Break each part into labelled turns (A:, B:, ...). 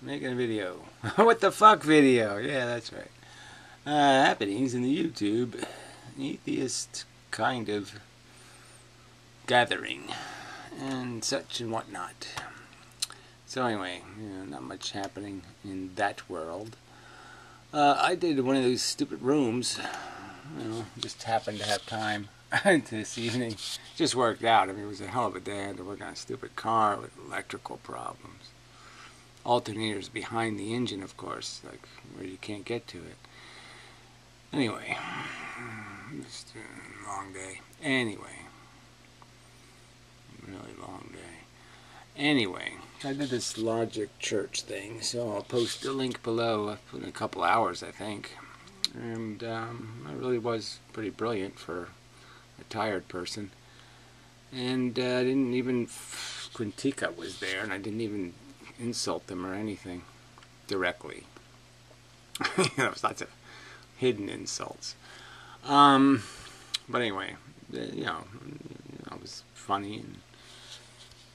A: Making a video. What the fuck video? Yeah, that's right. Happenings in the YouTube atheist kind of gathering and such and whatnot. So anyway, not much happening in that world. I did one of those stupid rooms. Just happened to have time this evening. Just worked out. I mean, it was a hell of a day. I had to work on a stupid car with electrical problems. Alternators behind the engine, of course, like where you can't get to it. Anyway, just a long day. Anyway, really long day. Anyway, I did this Logic Church thing, so I'll post a link below. I put in a couple hours, I think. And it really was pretty brilliant for a tired person. And I didn't even, Quintica was there, and I didn't even insult them or anything directly. There was lots of hidden insults. But anyway, it was funny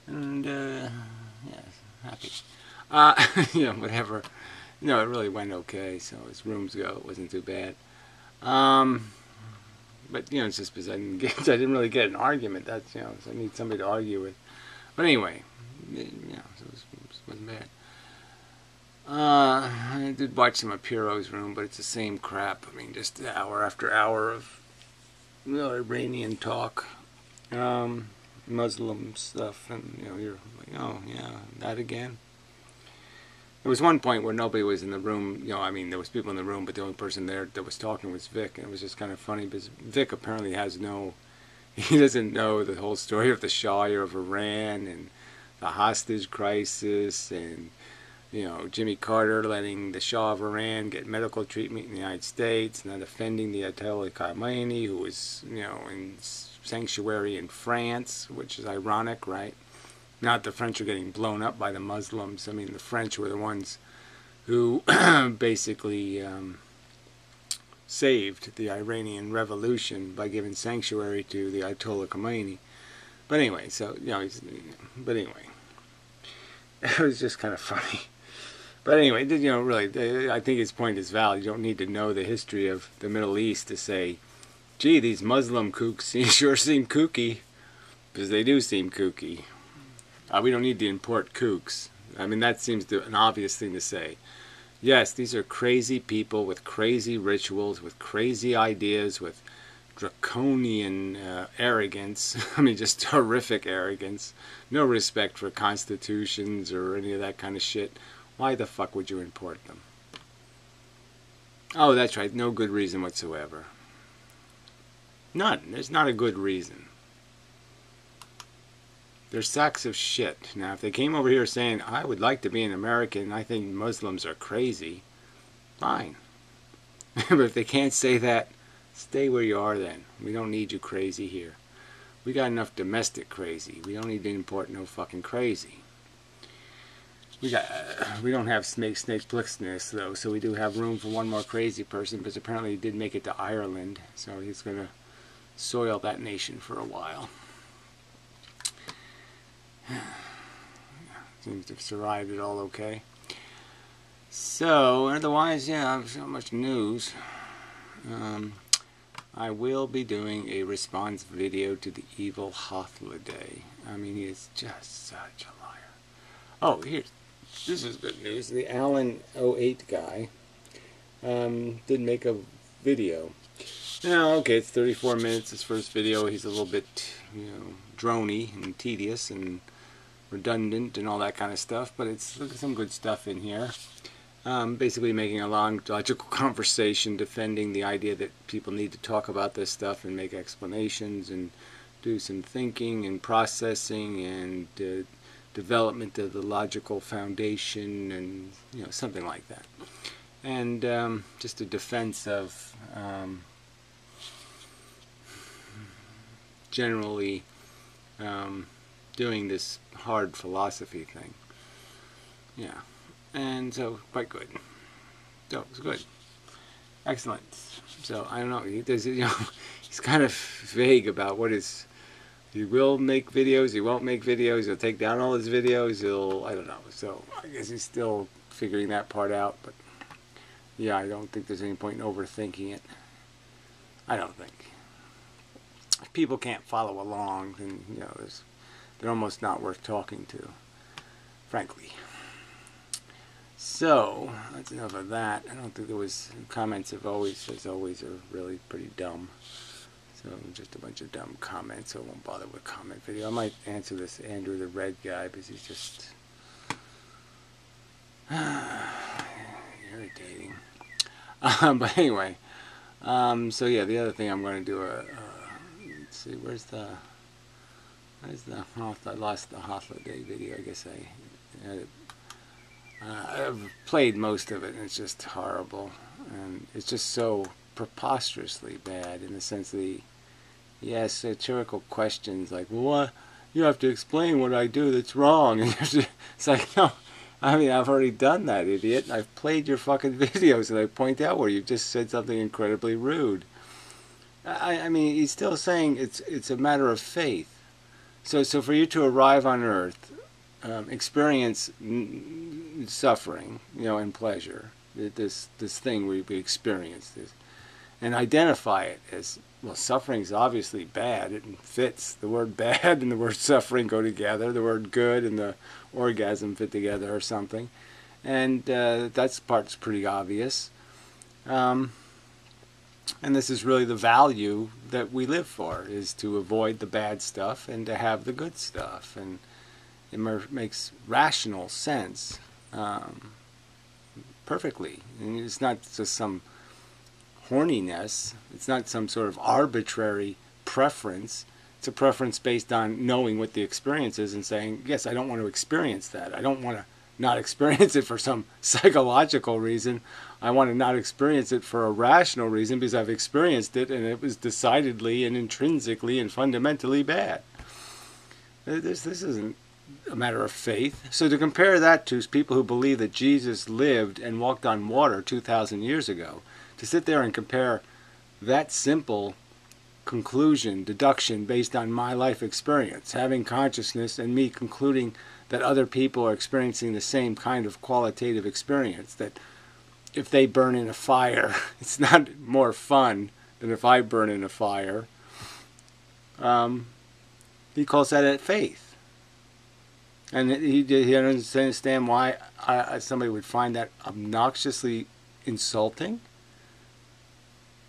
A: and yeah, happy. Whatever. It really went okay. So as rooms go, it wasn't too bad. But it's just because I didn't really get an argument. That's so I need somebody to argue with. But anyway, so it wasn't bad. I did watch some of Piro's room, but it's the same crap. I mean, just hour after hour of Iranian talk, Muslim stuff, and you're like, oh yeah, that again. There was one point where nobody was in the room. I mean, there was people in the room, but the only person there that was talking was Vic, and it was just kind of funny because Vic apparently he doesn't know the whole story of the Shah of Iran and the hostage crisis, and Jimmy Carter letting the Shah of Iran get medical treatment in the United States, and then defending the Ayatollah Khamenei, who was in sanctuary in France, which is ironic, right? Not the French are getting blown up by the Muslims. I mean, the French were the ones who basically saved the Iranian Revolution by giving sanctuary to the Ayatollah Khamenei. But anyway, it was just kind of funny. But anyway, really, I think his point is valid. You don't need to know the history of the Middle East to say, gee, these Muslim kooks sure seem kooky, because they do seem kooky. We don't need to import kooks. I mean, that seems an obvious thing to say. Yes, these are crazy people with crazy rituals, with crazy ideas, with draconian arrogance. I mean, just horrific arrogance. No respect for constitutions or any of that kind of shit. Why the fuck would you import them? Oh, that's right. No good reason whatsoever. None. There's not a good reason. They're sacks of shit. Now, if they came over here saying, I would like to be an American, I think Muslims are crazy, fine. But if they can't say that, stay where you are then. We don't need you crazy here. We got enough domestic crazy. We don't need to import no fucking crazy. We don't have snake blixness though, so we do have room for one more crazy person, because apparently he did make it to Ireland, so he's going to soil that nation for a while. Seems to have survived it all okay. So, otherwise, yeah, so much news. I will be doing a response video to the evil Hothliday. I mean, he is just such a liar. Oh, this is good news. The Alan 08 guy did make a video. Now, okay, it's 34 minutes, his first video. He's a little bit, drony and tedious and redundant and all that kind of stuff, but it's some good stuff in here. Basically making a long logical conversation defending the idea that people need to talk about this stuff and make explanations and do some thinking and processing and development of the logical foundation and something like that. And just a defense of generally doing this hard philosophy thing. Yeah. And so, quite good. So, it was good. Excellent. So, I don't know. He's kind of vague about what his He will make videos, he won't make videos, he'll take down all his videos, I don't know. So I guess he's still figuring that part out, but yeah, I don't think there's any point in overthinking it. I don't think. If people can't follow along, then, you know, they're almost not worth talking to, frankly. So, that's enough of that. I don't think there was, comments as always, are really pretty dumb. So, just a bunch of dumb comments, so I won't bother with comment video. I might answer this Andrew the Red guy, because he's just irritating. But anyway, so yeah, the other thing I'm going to do, let's see, where's the I lost the holiday video, I guess I had it. I've played most of it, and it's just horrible, and it's just so preposterously bad in the sense that he asks satirical questions like, well, what? You have to explain what I do that's wrong. And it's like, no, I mean, I've already done that, idiot. I've played your fucking videos, and I point out where you've just said something incredibly rude. I mean, he's still saying it's a matter of faith. So for you to arrive on Earth, experience suffering, you know, and pleasure, this thing we experience, this, and identify it as, well, suffering is obviously bad. It fits. The word bad and the word suffering go together. The word good and the orgasm fit together or something. And that part's pretty obvious. And this is really the value that we live for, is to avoid the bad stuff and to have the good stuff. And it makes rational sense perfectly. And it's not just some horniness. It's not some sort of arbitrary preference. It's a preference based on knowing what the experience is and saying, yes, I don't want to experience that. I don't want to not experience it for some psychological reason. I want to not experience it for a rational reason because I've experienced it and it was decidedly and intrinsically and fundamentally bad. This isn't a matter of faith. So to compare that to people who believe that Jesus lived and walked on water 2,000 years ago, to sit there and compare that simple conclusion, deduction based on my life experience, having consciousness and me concluding that other people are experiencing the same kind of qualitative experience, that if they burn in a fire, it's not more fun than if I burn in a fire. He calls that faith. And he doesn't understand why somebody would find that obnoxiously insulting.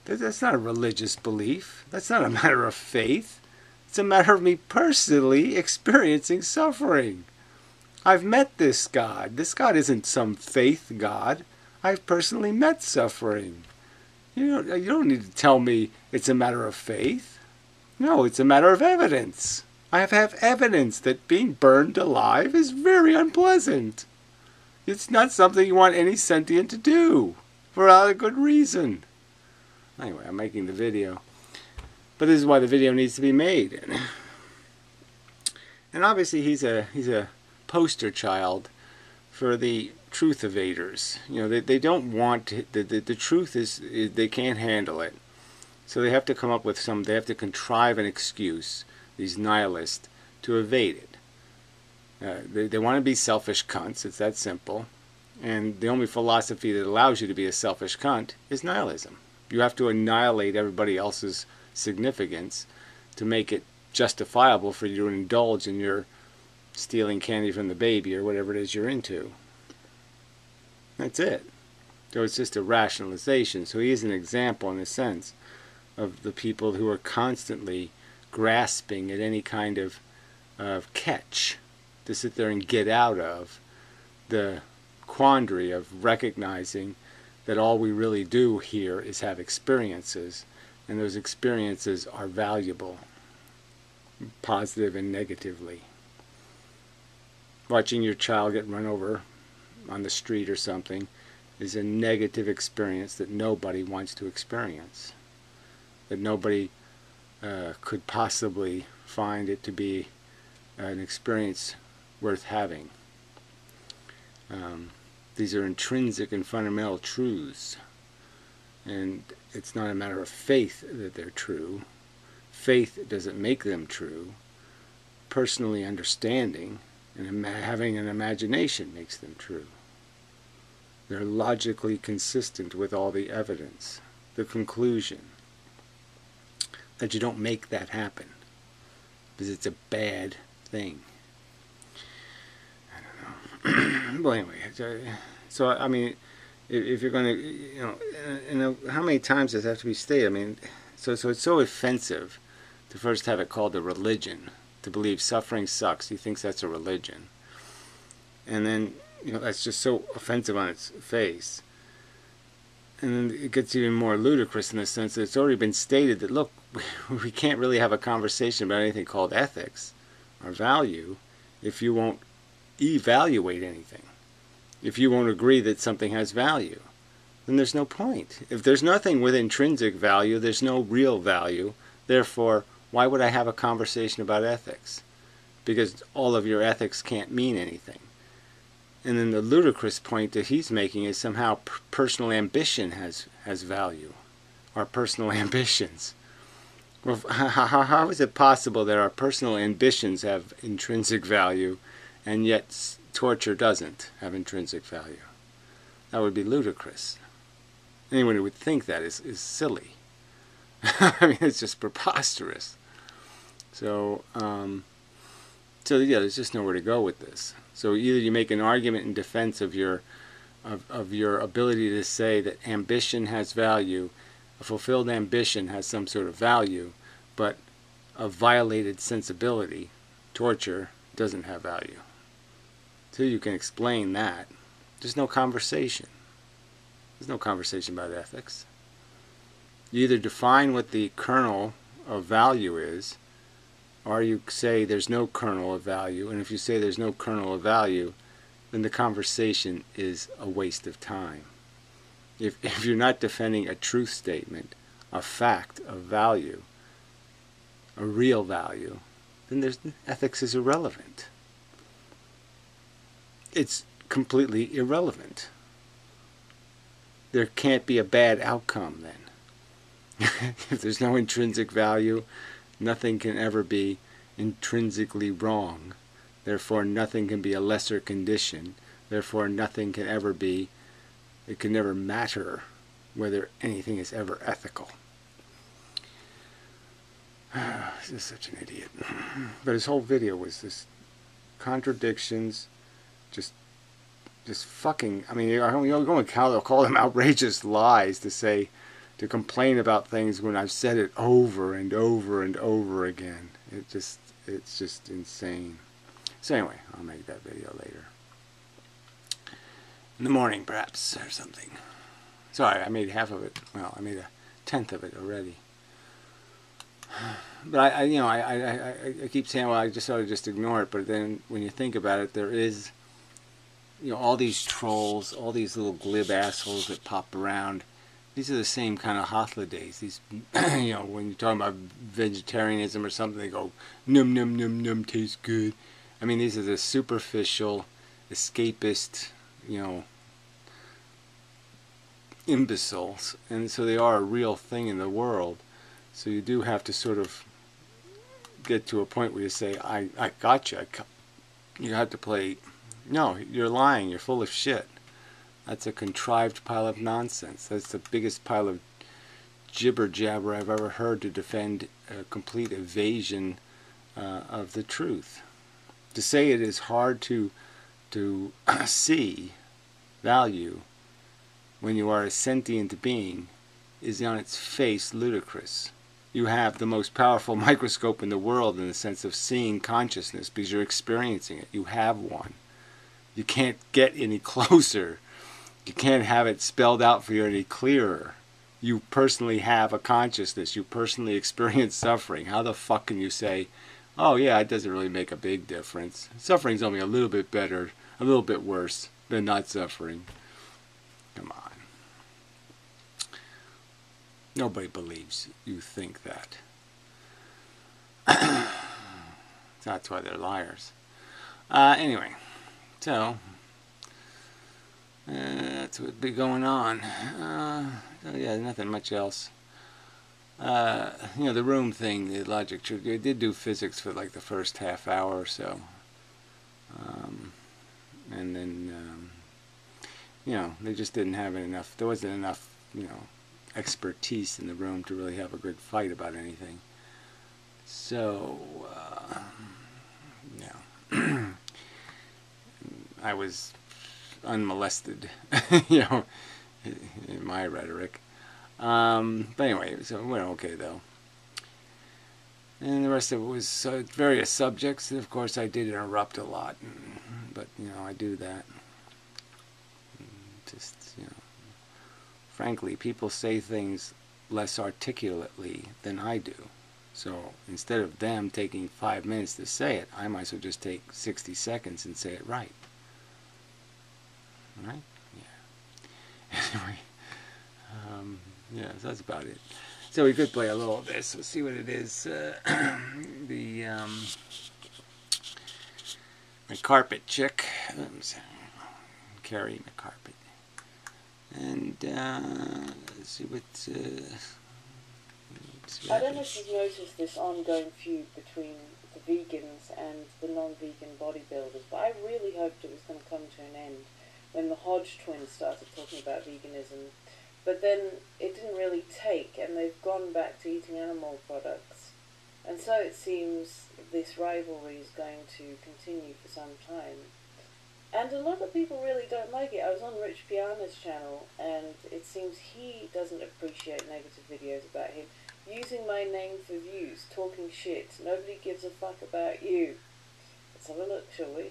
A: That's not a religious belief. That's not a matter of faith. It's a matter of me personally experiencing suffering. I've met this God. This God isn't some faith God. I've personally met suffering. You don't need to tell me it's a matter of faith. No, it's a matter of evidence. I have evidence that being burned alive is very unpleasant. It's not something you want any sentient to do, for a good reason. Anyway, I'm making the video. But this is why the video needs to be made. And obviously he's a poster child for the truth evaders. You know, they don't want to, the truth is they can't handle it. So they have to come up with they have to contrive an excuse, these nihilists, to evade it. They want to be selfish cunts. It's that simple. And the only philosophy that allows you to be a selfish cunt is nihilism. You have to annihilate everybody else's significance to make it justifiable for you to indulge in your stealing candy from the baby or whatever it is you're into. That's it. So it's just a rationalization. So he is an example in a sense of the people who are constantly grasping at any kind of catch to sit there and get out of the quandary of recognizing that all we really do here is have experiences, and those experiences are valuable, positive and negatively. Watching your child get run over on the street or something is a negative experience that nobody wants to experience, that nobody could possibly find it to be an experience worth having. These are intrinsic and fundamental truths, and it's not a matter of faith that they're true. Faith doesn't make them true. personally understanding and having an imagination makes them true. They're logically consistent with all the evidence. The conclusion that you don't make that happen because it's a bad thing. I don't know. Well, anyway, so I mean, if you're going to, how many times does that have to be stated? I mean, so it's so offensive to first have it called a religion, to believe suffering sucks. He thinks that's a religion. And then, that's just so offensive on its face. And then it gets even more ludicrous in the sense that it's already been stated that, look, we can't really have a conversation about anything called ethics or value if you won't evaluate anything. If you won't agree that something has value, then there's no point. If there's nothing with intrinsic value, there's no real value. Therefore, why would I have a conversation about ethics? Because all of your ethics can't mean anything. And then the ludicrous point that he's making is somehow personal ambition has value. Our personal ambitions. Well, how is it possible that our personal ambitions have intrinsic value and yet torture doesn't have intrinsic value? That would be ludicrous. Anyone who would think that is silly. I mean, it's just preposterous. So yeah, there's just nowhere to go with this. So either you make an argument in defense of your ability to say that ambition has value, a fulfilled ambition has some sort of value, but a violated sensibility, torture, doesn't have value. So you can explain that. There's no conversation. There's no conversation about ethics. You either define what the kernel of value is, or you say there's no kernel of value, and if you say there's no kernel of value, then the conversation is a waste of time. If you're not defending a truth statement, a fact of value, a real value, then ethics is irrelevant. It's completely irrelevant. There can't be a bad outcome then. If there's no intrinsic value, nothing can ever be intrinsically wrong. Therefore, nothing can be a lesser condition. Therefore, nothing can ever be, it can never matter whether anything is ever ethical. This is such an idiot. But his whole video was this contradictions, just fucking, I mean, you're going to call them outrageous lies to complain about things when I've said it over and over and over again. It's just insane. So anyway, I'll make that video later. In the morning, perhaps, or something. Sorry, I made half of it. Well, I made a tenth of it already. But I keep saying, well, I just ought to just ignore it. But then when you think about it, there is, all these trolls, all these little glib assholes that pop around. These are the same kind of holidays. These, when you're talking about vegetarianism or something, they go, num, num, num, num, tastes good. I mean, these are the superficial, escapist, imbeciles. And so they are a real thing in the world. So you do have to sort of get to a point where you say, I gotcha. You have to play, no, you're lying, you're full of shit. That's a contrived pile of nonsense. That's the biggest pile of jibber-jabber I've ever heard to defend a complete evasion of the truth. To say it is hard to see value when you are a sentient being is on its face ludicrous. You have the most powerful microscope in the world in the sense of seeing consciousness because you're experiencing it. You have one. You can't get any closer. You can't have it spelled out for you any clearer. You personally have a consciousness. You personally experience suffering. How the fuck can you say, oh yeah, it doesn't really make a big difference. Suffering's only a little bit better, a little bit worse than not suffering. Come on. Nobody believes you think that. That's why they're liars. Anyway, so that's what's been going on. So yeah, nothing much else. You know, the room thing, the logic, I did do physics for like the first half hour or so. And then, you know, they just didn't have enough, there wasn't enough, you know, expertise in the room to really have a good fight about anything. So, you know, I was unmolested, you know, in my rhetoric. But anyway, so it went okay though. And the rest of it was various subjects. And of course, I did interrupt a lot, but you know, I do that. Just, you know, frankly, people say things less articulately than I do. So instead of them taking 5 minutes to say it, I might as well just take 60 seconds and say it right. Right? Yeah. Anyway, yeah, so that's about it. So we could play a little of this. We'll see what it is. My carpet chick. Carrying the carpet. And let's see what.
B: I don't know if you've noticed this ongoing feud between the vegans and the non-vegan bodybuilders, but I really hoped it was going to come to an end when the Hodge twins started talking about veganism. But then it didn't really take, and they've gone back to eating animal products. And so it seems this rivalry is going to continue for some time. And a lot of people really don't like it. I was on Rich Piana's channel, and it seems he doesn't appreciate negative videos about him. Using my name for views, talking shit. Nobody gives a fuck about you. Let's have a look, shall we?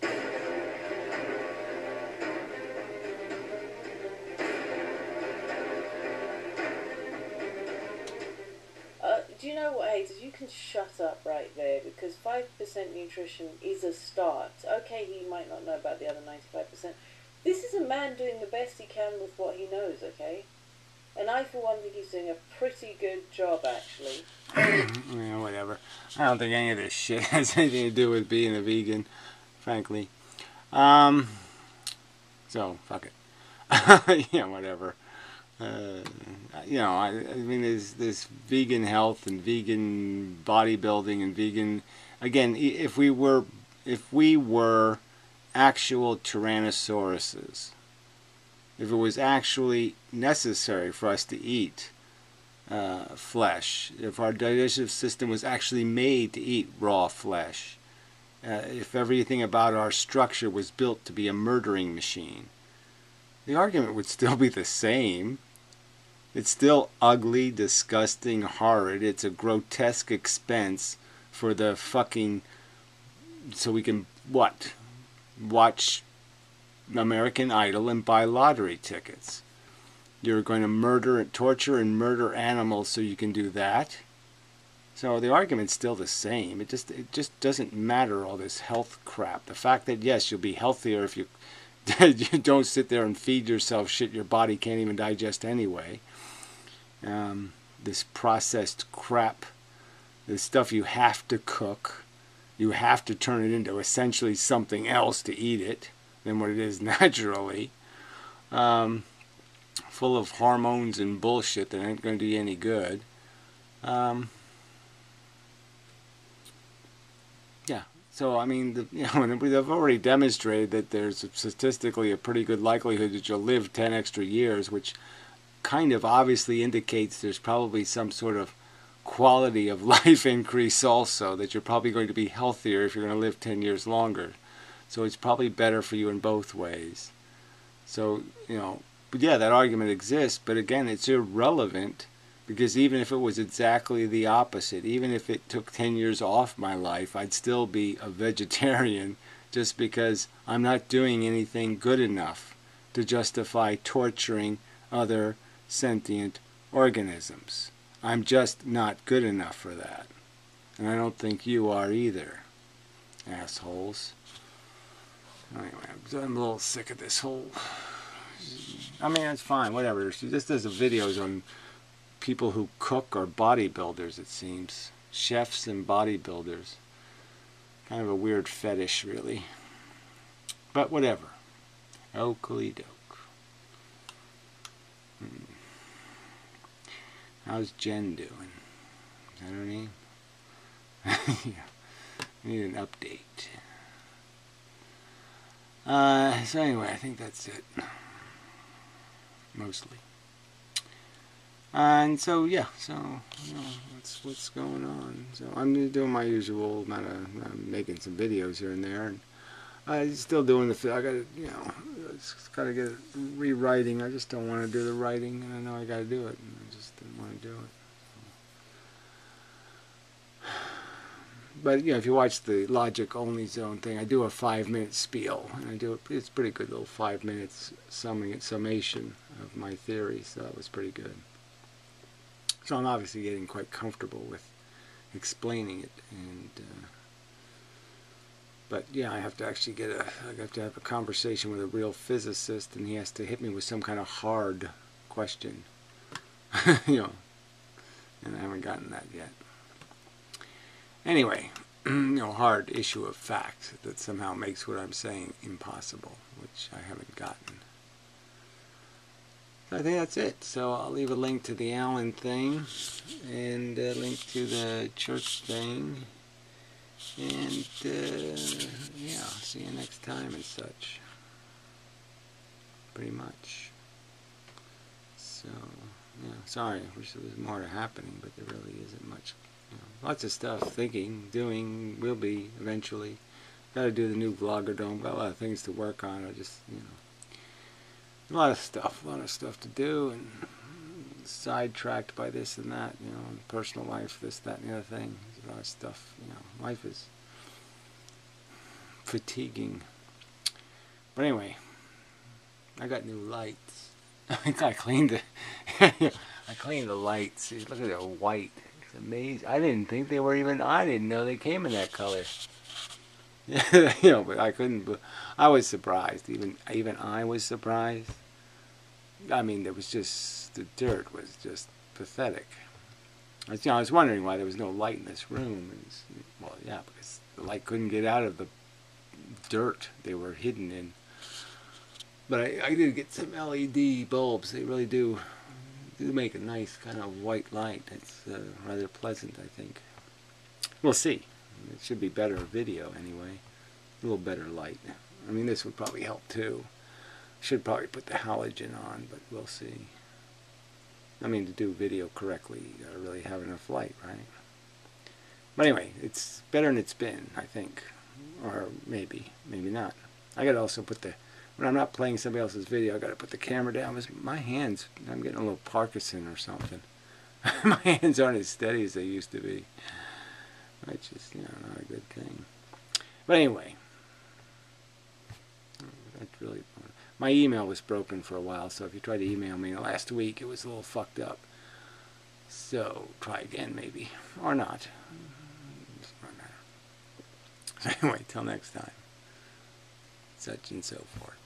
B: Do you know what, haters? You can shut up right there, because 5% nutrition is a start. Okay, he might not know about the other 95%. This is a man doing the best he can with what he knows, okay? And I, for one, think he's doing a pretty good job, actually.
A: Yeah, whatever. I don't think any of this shit has anything to do with being a vegan, frankly. So, fuck it. Yeah, whatever. You know, I mean, there's this vegan health and vegan bodybuilding and vegan. Again, if we were actual Tyrannosauruses, if it was actually necessary for us to eat flesh, if our digestive system was actually made to eat raw flesh, if everything about our structure was built to be a murdering machine, the argument would still be the same. It's still ugly, disgusting, horrid. It's a grotesque expense for the fucking... so we can, what? Watch American Idol and buy lottery tickets. You're going to murder, torture, and murder animals so you can do that? So the argument's still the same. It just doesn't matter, all this health crap. The fact that, yes, you'll be healthier if you you don't sit there and feed yourself shit your body can't even digest anyway. This processed crap, this stuff you have to cook, you have to turn it into essentially something else to eat it than what it is naturally, full of hormones and bullshit that ain't going to do you any good. Yeah. So, I mean, you know, they've already demonstrated that there's statistically a pretty good likelihood that you'll live 10 extra years, which kind of obviously indicates there's probably some sort of quality of life increase also, that you're probably going to be healthier if you're going to live 10 years longer. So it's probably better for you in both ways. So, you know, but yeah, that argument exists, but again, it's irrelevant, because even if it was exactly the opposite, even if it took 10 years off my life, I'd still be a vegetarian, just because I'm not doing anything good enough to justify torturing other sentient organisms. I'm just not good enough for that. And I don't think you are either, assholes. Anyway, I'm a little sick of this whole... I mean, it's fine, whatever. She just does the videos on people who cook or bodybuilders, it seems. Chefs and bodybuilders. Kind of a weird fetish, really. But whatever. Oakley doke. How's Jen doing? I don't know. Yeah, need an update. So anyway, I think that's it. Mostly. And so yeah, so you know, that's what's going on. So I'm doing my usual amount of making some videos here and there, and I'm still doing the. I got to, you know, just got to get rewriting. I just don't want to do the writing, and I know I got to do it, and I just didn't want to do it. But you know, if you watch the Logic Only Zone thing, I do a 5-minute spiel, and I do it's pretty good little 5 minutes summation of my theory. So that was pretty good. So I'm obviously getting quite comfortable with explaining it, and but yeah, I have to actually I have to have a conversation with a real physicist, and he has to hit me with some kind of hard question, you know, and I haven't gotten that yet. Anyway, you know, hard issue of fact that somehow makes what I'm saying impossible, which I haven't gotten. So I think that's it. So I'll leave a link to the Allen thing, and a link to the church thing, and yeah, see you next time and such. Pretty much. So, yeah, sorry, I wish there was more happening, but there really isn't much. You know, lots of stuff, thinking, doing, will be eventually. Got to do the new Vlogger Dome. Got a lot of things to work on. I just, you know, a lot of stuff to do, and sidetracked by this and that. You know, personal life, this, that, and the other thing. There's a lot of stuff. You know, life is fatiguing. But anyway, I got new lights. I cleaned the, I cleaned the lights. See, look at that white. It's amazing. I didn't think they were even. I didn't know they came in that color. You know, but I couldn't. I was surprised. Even I was surprised. I mean, there was just the dirt was just pathetic. You know, I was wondering why there was no light in this room. Well, yeah, because the light couldn't get out of the dirt they were hidden in. But I did get some LED bulbs. They really do make a nice kind of white light. It's rather pleasant, I think. We'll see. It should be better video anyway. A little better light. I mean, this would probably help too. Should probably put the halogen on, but we'll see. I mean, to do video correctly, you gotta really have enough light, right? But anyway, it's better than it's been, I think. Or maybe not. I gotta also put the, when I'm not playing somebody else's video, I gotta put the camera down. My hands, I'm getting a little Parkinson or something. My hands aren't as steady as they used to be. Which is, you know, not a good thing. But anyway, that's really, my email was broken for a while, so if you tried to email me last week, it was a little fucked up. So try again, maybe, or not. It doesn't matter. So anyway, till next time. Such and so forth.